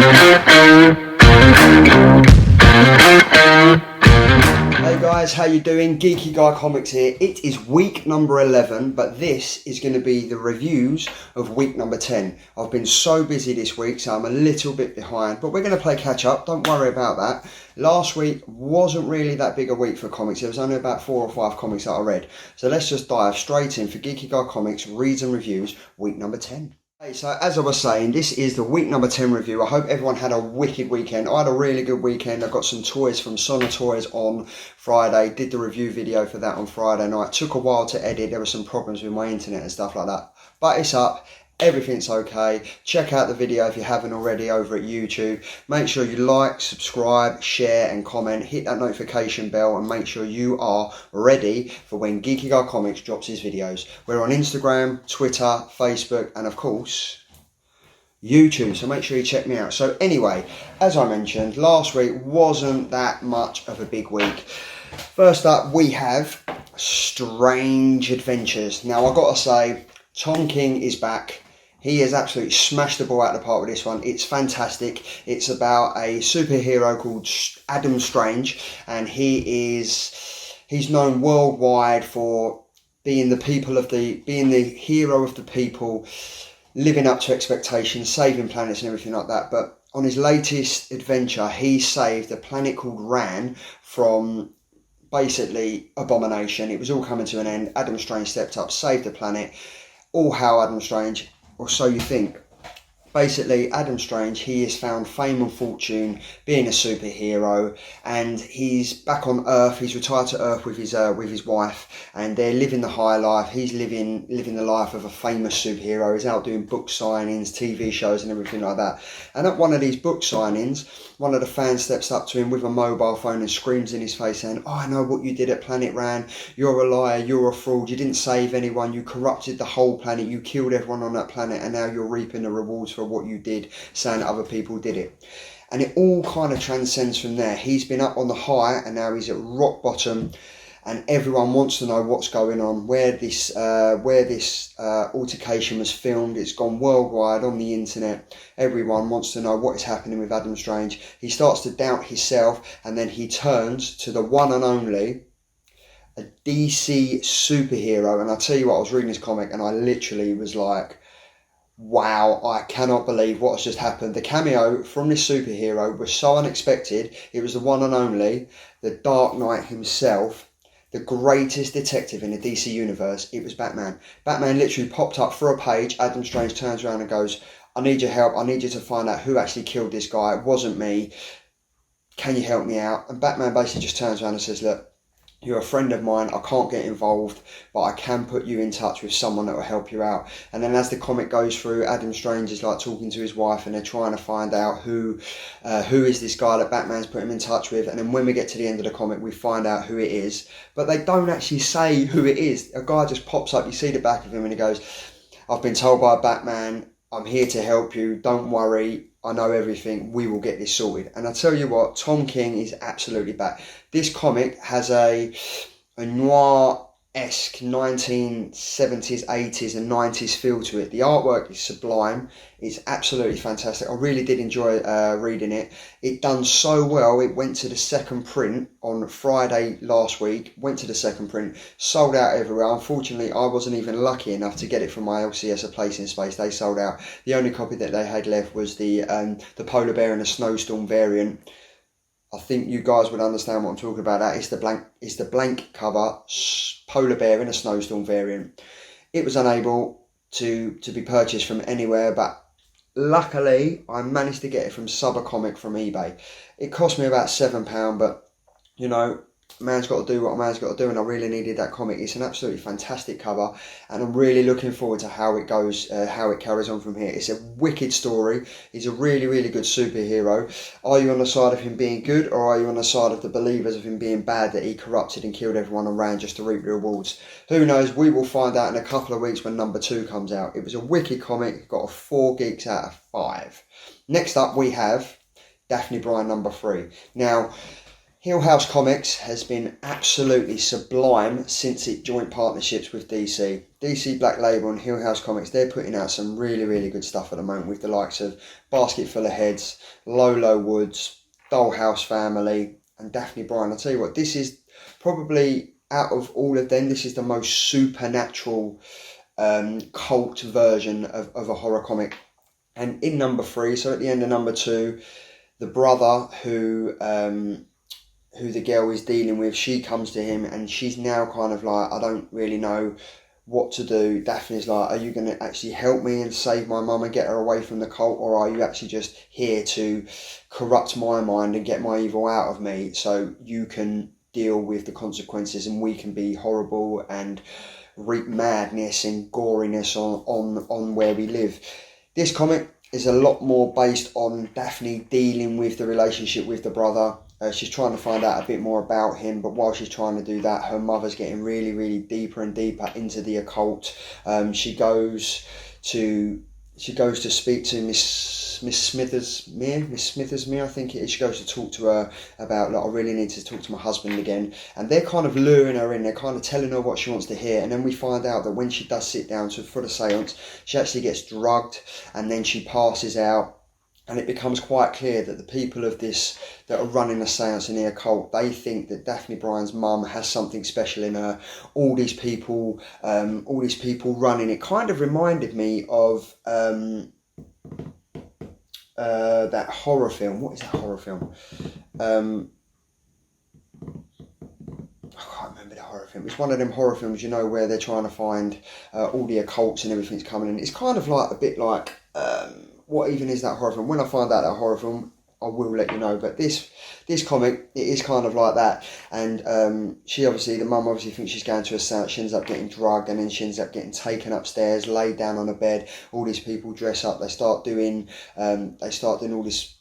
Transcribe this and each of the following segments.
Hey guys, how you doing? Geeky Guy Comics here. It is week number 11, but this is going to be the reviews of week number 10. I've been so busy this week, so I'm a little bit behind, but we're going to play catch up. Don't worry about that. Last week wasn't really that big a week for comics. There was only about 4 or 5 comics that I read. So let's just dive straight in for Geeky Guy Comics Reads and Reviews, week number 10. Hey, so as I was saying, this is the week number 10 review. I hope everyone had a wicked weekend. I had a really good weekend. I got some toys from Sonna Toys on Friday. Did the review video for that on Friday night. Took a while to edit. There were some problems with my internet and stuff like that. But it's up. Everything's okay. Check out the video if you haven't already over at YouTube. Make sure you like, subscribe, share and comment. Hit that notification bell and make sure you are ready for when Geeky Guy Comics drops his videos. We're on Instagram, Twitter, Facebook and of course YouTube, so make sure you check me out. So anyway, as I mentioned, last week wasn't that much of a big week. First up we have Strange Adventures. Now I've got to say, Tom King is back. He has absolutely smashed the ball out of the park with this one. It's fantastic. It's about a superhero called Adam Strange, and he's known worldwide for being the hero of the people, living up to expectations, saving planets and everything like that. But on his latest adventure, he saved a planet called Ran from basically abomination. It was all coming to an end. Adam Strange stepped up, saved the planet. All how Adam Strange, or so you think. Basically, Adam Strange, he has found fame and fortune being a superhero, and he's back on Earth. He's retired to Earth with his wife, and they're living the high life. He's living the life of a famous superhero. He's out doing book signings, TV shows, and everything like that. And at one of these book signings, one of the fans steps up to him with a mobile phone and screams in his face, saying, "Oh, I know what you did at Planet Ran. You're a liar. You're a fraud. You didn't save anyone. You corrupted the whole planet. You killed everyone on that planet, and now you're reaping the rewards for what you did, saying that other people did it." And it all kind of transcends from there. He's been up on the high and now he's at rock bottom, and everyone wants to know what's going on, where this altercation was filmed. It's gone worldwide on the internet. Everyone wants to know what is happening with Adam Strange. He starts to doubt himself, and then he turns to the one and only, a DC superhero. And I tell you what, I was reading this comic and I literally was like, wow, I cannot believe what has just happened. The cameo from this superhero was so unexpected. It was the one and only, the Dark Knight himself, the greatest detective in the DC universe. It was Batman. Batman literally popped up for a page. Adam Strange turns around and goes, "I need your help. I need you to find out who actually killed this guy. It wasn't me. Can you help me out?" And Batman basically just turns around and says, "Look, you're a friend of mine. I can't get involved, but I can put you in touch with someone that will help you out." And then as the comic goes through, Adam Strange is like talking to his wife, and they're trying to find out who is this guy that Batman's put him in touch with. And then when we get to the end of the comic, we find out who it is, but they don't actually say who it is. A guy just pops up. You see the back of him, and he goes, "I've been told by Batman, I'm here to help you. Don't worry. I know everything. We will get this sorted." And I tell you what, Tom King is absolutely back. This comic has a noir-esque 1970s, 80s and 90s feel to it. The artwork is sublime. It's absolutely fantastic. I really did enjoy reading it. It done so well. It went to the second print on Friday last week. Went to the second print. Sold out everywhere. Unfortunately, I wasn't even lucky enough to get it from my LCS, a placing space. They sold out. The only copy that they had left was the polar bear and the snowstorm variant. I think you guys would understand what I'm talking about. That it's the blank cover polar bear in a snowstorm variant. It was unable to be purchased from anywhere, but luckily I managed to get it from Comic from eBay. It cost me about £7, but you know, man's got to do what a man's got to do, and I really needed that comic. It's an absolutely fantastic cover, and I'm really looking forward to how it goes, how it carries on from here. It's a wicked story. He's a really, really good superhero. Are you on the side of him being good, or are you on the side of the believers of him being bad, that he corrupted and killed everyone around just to reap the rewards? Who knows? We will find out in a couple of weeks when number 2 comes out. It was a wicked comic. Got a 4 geeks out of 5. Next up we have Daphne Brian number 3. Now, Hill House Comics has been absolutely sublime since it joined partnerships with DC. DC Black Label and Hill House Comics, they're putting out some really, really good stuff at the moment with the likes of Basket Full of Heads, Lolo Woods, Dollhouse Family, and Daphne Brian. I'll tell you what, this is probably, out of all of them, this is the most supernatural cult version of a horror comic. And in number 3, so at the end of number 2, the brother who the girl is dealing with, she comes to him and she's now kind of like, I don't really know what to do. Daphne's like, are you going to actually help me and save my mum and get her away from the cult, or are you actually just here to corrupt my mind and get my evil out of me so you can deal with the consequences and we can be horrible and wreak madness and goriness on where we live? This comic is a lot more based on Daphne dealing with the relationship with the brother. She's trying to find out a bit more about him, but while she's trying to do that, her mother's getting really, really deeper and deeper into the occult. She goes to speak to Miss Smithersmere, I think it is. She goes to talk to her about, like, I really need to talk to my husband again. And they're kind of luring her in. They're kind of telling her what she wants to hear. And then we find out that when she does sit down for the seance, she actually gets drugged and then she passes out. And it becomes quite clear that the people of this that are running the seance in the occult, they think that Daphne Brian's mum has something special in her. All these people running. It kind of reminded me of that horror film. What is that horror film? I can't remember the horror film. It's one of them horror films, you know, where they're trying to find all the occults and everything's coming in. It's kind of like a bit like what even is that horror film? When I find out that horror film, I will let you know. But this comic, it is kind of like that. And the mum obviously thinks she's going to a seance. She ends up getting drugged, and then she ends up getting taken upstairs, laid down on a bed. All these people dress up. They start doing all this,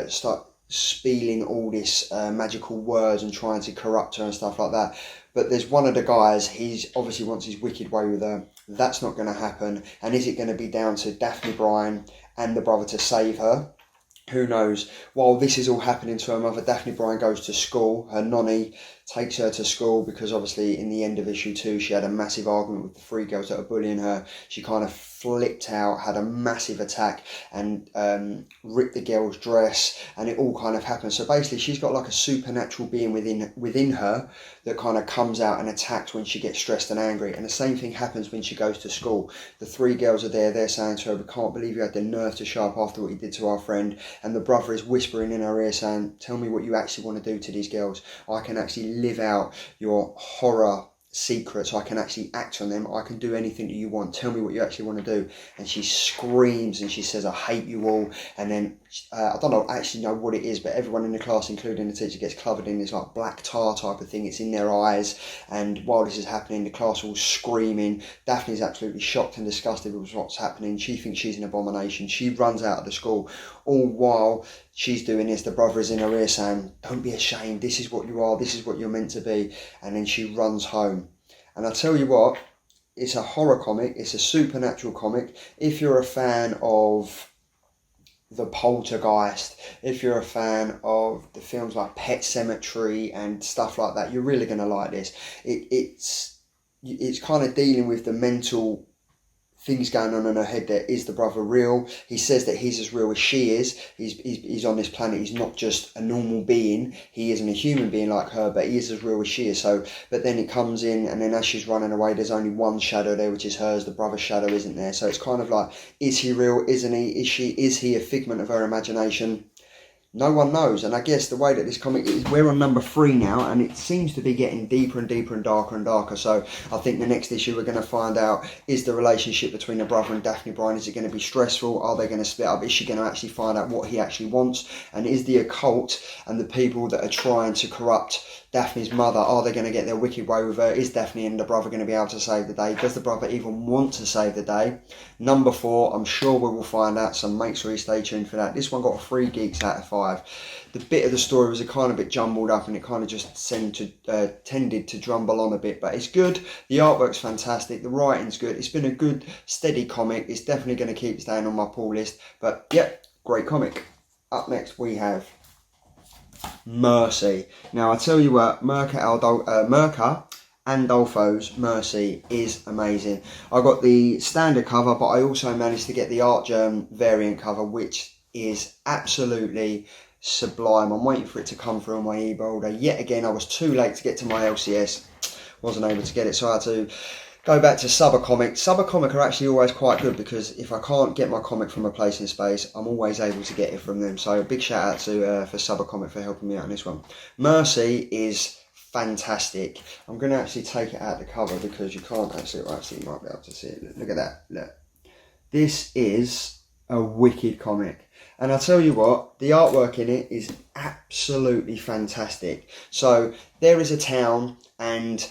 start spieling all this magical words and trying to corrupt her and stuff like that. But there's one of the guys, he's obviously wants his wicked way with her. That's not going to happen. And is it going to be down to Daphne Brian and the brother to save her? Who knows? While this is all happening to her mother, Daphne Brian goes to school. Her nonny takes her to school because obviously in the end of issue 2 she had a massive argument with the 3 girls that are bullying her. She kind of flipped out, had a massive attack and ripped the girl's dress, and it all kind of happened. So basically she's got like a supernatural being within her that kind of comes out and attacks when she gets stressed and angry. And the same thing happens when she goes to school. The 3 girls are there, they're saying to her, we can't believe you had the nerve to show up after what you did to our friend. And the brother is whispering in her ear saying, tell me what you actually want to do to these girls. I can actually live out your horror secrets. I can actually act on them. I can do anything that you want. Tell me what you actually want to do. And she screams and she says, I hate you all. And then I don't actually know what it is, but everyone in the class, including the teacher, gets covered in this like black tar type of thing. It's in their eyes. And while this is happening, the class are all screaming. Daphne's absolutely shocked and disgusted with what's happening. She thinks she's an abomination. She runs out of the school. All while she's doing this, the brother is in her ear saying, don't be ashamed. This is what you are. This is what you're meant to be. And then she runs home. And I tell you what, it's a horror comic. It's a supernatural comic. If you're a fan of the Poltergeist, if you're a fan of the films like Pet Sematary and stuff like that, you're really going to like this. It's kind of dealing with the mental things going on in her head. There, is the brother real? He says that he's as real as she is. He's on this planet. He's not just a normal being. He isn't a human being like her, but he is as real as she is. So, but then it comes in, and then as she's running away, there's only one shadow there, which is hers. The brother's shadow isn't there. So it's kind of like, is he real? Isn't he? Is he a figment of her imagination? No one knows. And I guess the way that this comic is, we're on number 3 now, and it seems to be getting deeper and deeper and darker and darker. So I think the next issue we're going to find out, is the relationship between the brother and Daphne Brian, is it going to be stressful? Are they going to split up? Is she going to actually find out what he actually wants? And is the occult and the people that are trying to corrupt Daphne's mother, are they going to get their wicked way with her? Is Daphne and the brother going to be able to save the day? Does the brother even want to save the day? Number 4, I'm sure we will find out, so make sure you stay tuned for that. This one got 3 geeks out of 5. The bit of the story was a kind of bit jumbled up, and it kind of just tended to drumble on a bit, but it's good. The artwork's fantastic, the writing's good. It's been a good, steady comic. It's definitely going to keep staying on my pull list, but yep, great comic. Up next we have Mercy. Now I tell you what, Mirka Andolfo's Mercy is amazing. I got the standard cover, but I also managed to get the Art Germ variant cover, which is absolutely sublime. I'm waiting for it to come through on my eBay order. Yet again, I was too late to get to my LCS. Wasn't able to get it, so I had to go back to Comic. Comic are actually always quite good, because if I can't get my comic from a place in space, I'm always able to get it from them. So big shout out to for Comic for helping me out on this one. Mercy is fantastic. I'm going to actually take it out the cover, because you can't actually, well, actually you might be able to see it. Look at that. Look. This is a wicked comic. And I'll tell you what, the artwork in it is absolutely fantastic. So there is a town, and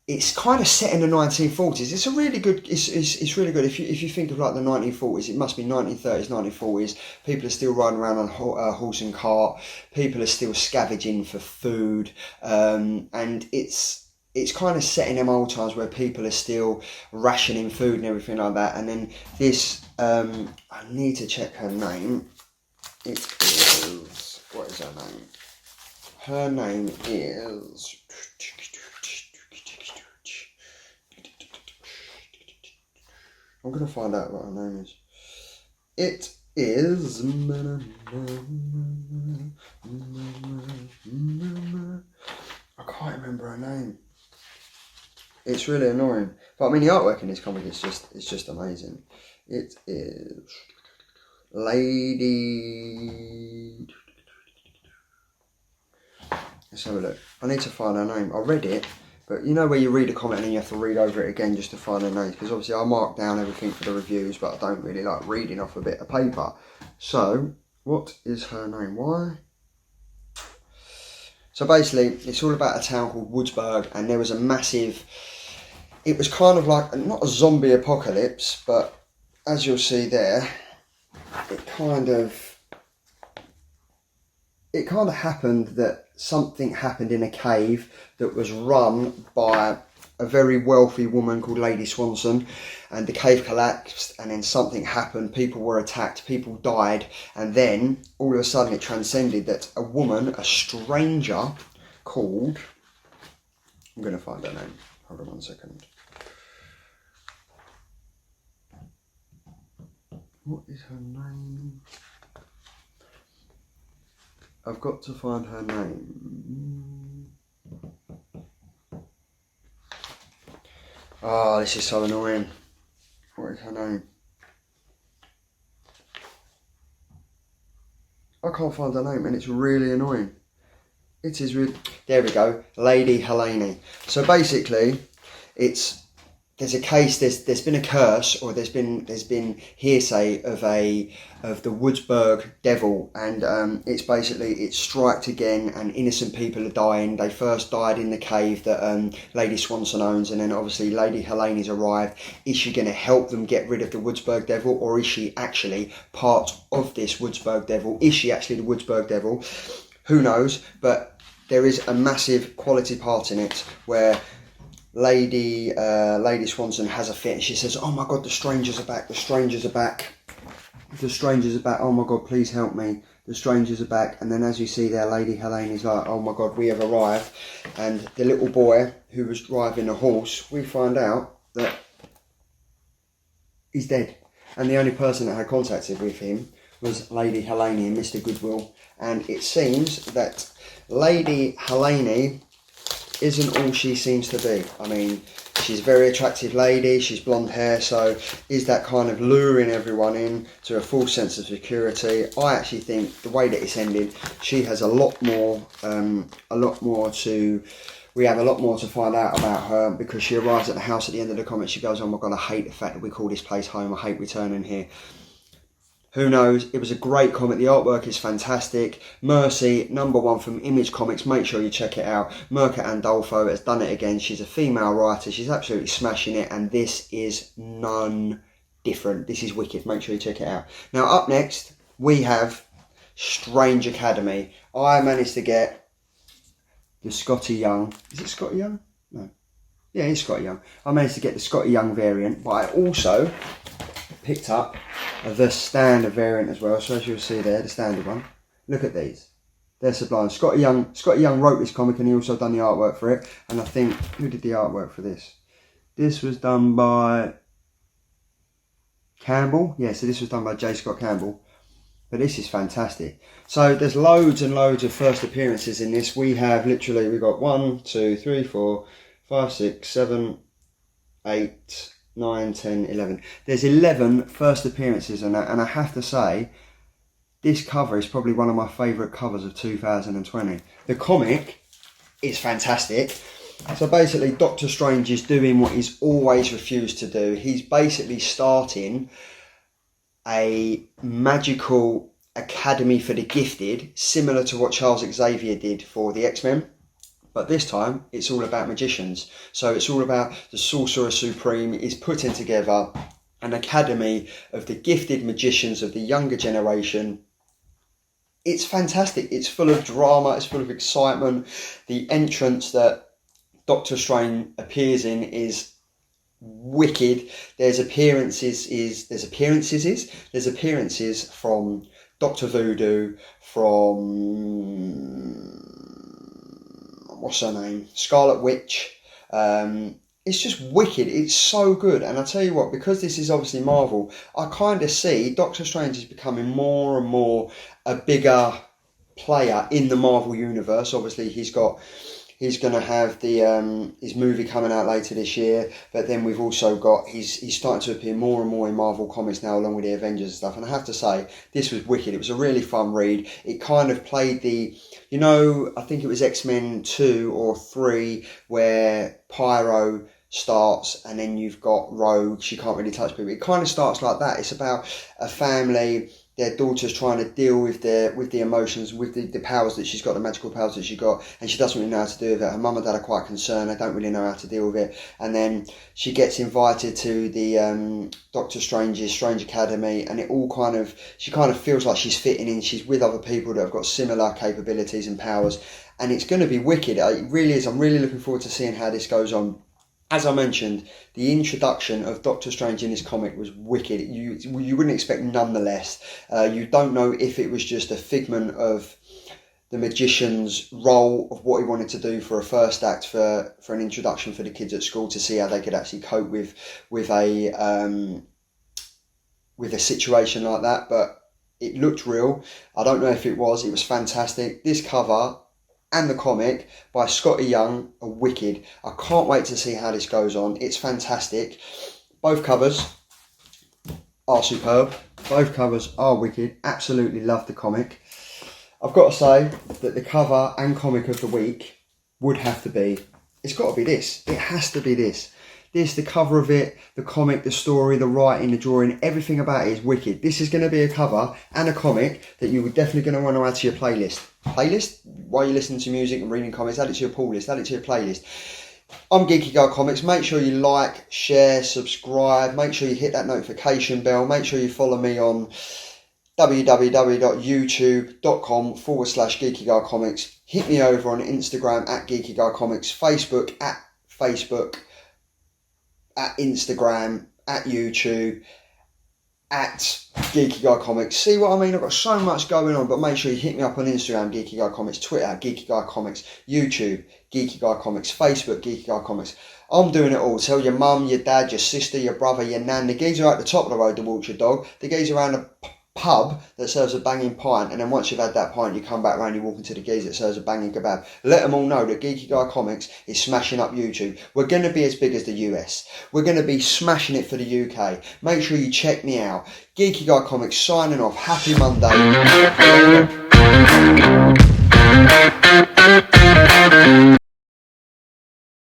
it's kind of set in the 1940s. It's a really good. It's really good. If you think of like the 1940s, it must be 1930s, 1940s. People are still riding around on horse and cart. People are still scavenging for food, and it's kind of set in them old times where people are still rationing food and everything like that. And then this, I need to check her name. It is, what is her name? Her name is. I'm going to find out what her name is. It is... I can't remember her name. It's really annoying. But I mean, the artwork in this comic is just amazing. It is... Lady... Let's have a look. I need to find her name. I read it. But you know where you read a comment and then you have to read over it again just to find their names? Because obviously I mark down everything for the reviews, but I don't really like reading off a bit of paper. So, what is her name? Why? So basically, it's all about a town called Woodsburg, and there was a massive... It was kind of like, not a zombie apocalypse, but as you'll see there, it kind of happened that something happened in a cave that was run by a very wealthy woman called Lady Swanson, and the cave collapsed, and then something happened. People were attacked, people died, and then all of a sudden it transcended that a woman, a stranger called... I'm going to find her name. Hold on 1 second. What is her name? I've got to find her name. Oh, this is so annoying. What is her name? I can't find her name, and it's really annoying. It is really... There we go. Lady Helene. So basically, there's a case, there's been a curse, or there's been hearsay of the Woodsburg devil, and it's striked again, and innocent people are dying. They first died in the cave that Lady Swanson owns, and then obviously Lady Helene's arrived. Is she going to help them get rid of the Woodsburg devil, or is she actually part of this Woodsburg devil? Is she actually the Woodsburg devil? Who knows? But there is a massive quality part in it where Lady Swanson has a fit, and she says, "Oh my God, the strangers are back! The strangers are back! The strangers are back! Oh my God, please help me! The strangers are back!" And then, as you see there, Lady Helene is like, "Oh my God, we have arrived!" And the little boy who was driving the horse, we find out that he's dead, and the only person that had contacted with him was Lady Helene and Mr. Goodwill. And it seems that Lady Helene isn't all she seems to be. I mean, she's a very attractive lady, she's blonde hair, so is that kind of luring everyone in to a false sense of security? I actually think the way that it's ended, she has a lot more to... We have a lot more to find out about her, because she arrives at the house at the end of the comic. She goes, "Oh my God, I hate the fact that we call this place home. I hate returning here." Who knows? It was a great comic. The artwork is fantastic. Mercy, #1 from Image Comics. Make sure you check it out. Mirka Andolfo has done it again. She's a female writer. She's absolutely smashing it. And this is none different. This is wicked. Make sure you check it out. Now, up next, we have Strange Academy. I managed to get the Scotty Young. Is it Scotty Young? No. Yeah, it's Scotty Young. I managed to get the Scotty Young variant, but I also picked up the standard variant as well. So as you'll see there, the standard one. Look at these. They're sublime. Scotty Young wrote this comic and he also done the artwork for it. And I think, who did the artwork for this? This was done by Campbell. Yeah, so this was done by J. Scott Campbell. But this is fantastic. So there's loads and loads of first appearances in this. We've got 1, 2, 3, 4, 5, 6, 7, 8, 9, 10, 11. There's 11 first appearances in that, and I have to say, this cover is probably one of my favourite covers of 2020. The comic is fantastic. So basically, Doctor Strange is doing what he's always refused to do. He's basically starting a magical academy for the gifted, similar to what Charles Xavier did for the X-Men. But this time, it's all about magicians. So it's all about the Sorcerer Supreme is putting together an academy of the gifted magicians of the younger generation. It's fantastic. It's full of drama. It's full of excitement. The entrance that Doctor Strange appears in is wicked. There's appearances from Dr. Voodoo, from what's her name, Scarlet Witch. It's just wicked. It's so good. And I tell you what, because this is obviously Marvel, I kind of see Doctor Strange is becoming more and more a bigger player in the Marvel universe. Obviously, he's going to have the his movie coming out later this year, but then we've also got he's starting to appear more and more in Marvel Comics now, along with the Avengers and stuff. And I have to say, this was wicked. It was a really fun read. It kind of played I think it was X-Men 2 or 3 where Pyro starts and then you've got Rogue. She can't really touch people. It kind of starts like that. It's about a family. Their daughter's trying to deal with the emotions, with the powers that she's got, the magical powers that she's got, and she doesn't really know how to deal with it. Her mum and dad are quite concerned. They don't really know how to deal with it. And then she gets invited to the Doctor Strange's Strange Academy, and she kind of feels like she's fitting in. She's with other people that have got similar capabilities and powers, and it's going to be wicked. It really is. I'm really looking forward to seeing how this goes on. As I mentioned, the introduction of Doctor Strange in this comic was wicked. You wouldn't expect none the less. You don't know if it was just a figment of the magician's role of what he wanted to do for a first act for an introduction for the kids at school to see how they could actually cope with a situation like that. But it looked real. I don't know if it was. It was fantastic. This cover and the comic by Scotty Young are wicked. I can't wait to see how this goes on. It's fantastic. Both covers are superb. Both covers are wicked. Absolutely love the comic. I've got to say that the cover and comic of the week would have to be, it's got to be this. It has to be this. The cover of it, the comic, the story, the writing, the drawing, everything about it is wicked. This is going to be a cover and a comic that you were definitely going to want to add to your playlist. While you're listening to music and reading comics, add it to your pull list, add it to your playlist. I'm Geeky Guy Comics. Make sure you like, share, subscribe. Make sure you hit that notification bell. Make sure you follow me on www.youtube.com/Geeky Guy Comics. Hit me over on Instagram at Geeky Guy Comics, Facebook, at Instagram, at YouTube, at Geeky Guy Comics. See what I mean? I've got so much going on, but make sure you hit me up on Instagram, Geeky Guy Comics, Twitter, Geeky Guy Comics, YouTube, Geeky Guy Comics, Facebook, Geeky Guy Comics. I'm doing it all. Tell your mum, your dad, your sister, your brother, your nan. The geezer at the top of the road to walk your dog. The geezer around the pub that serves a banging pint, and then once you've had that pint, you come back round, you walk into the geezer that serves a banging kebab. Let them all know that Geeky Guy Comics is smashing up YouTube. We're going to be as big as the US. We're going to be smashing it for the UK. Make sure you check me out. Geeky Guy Comics signing off. Happy Monday.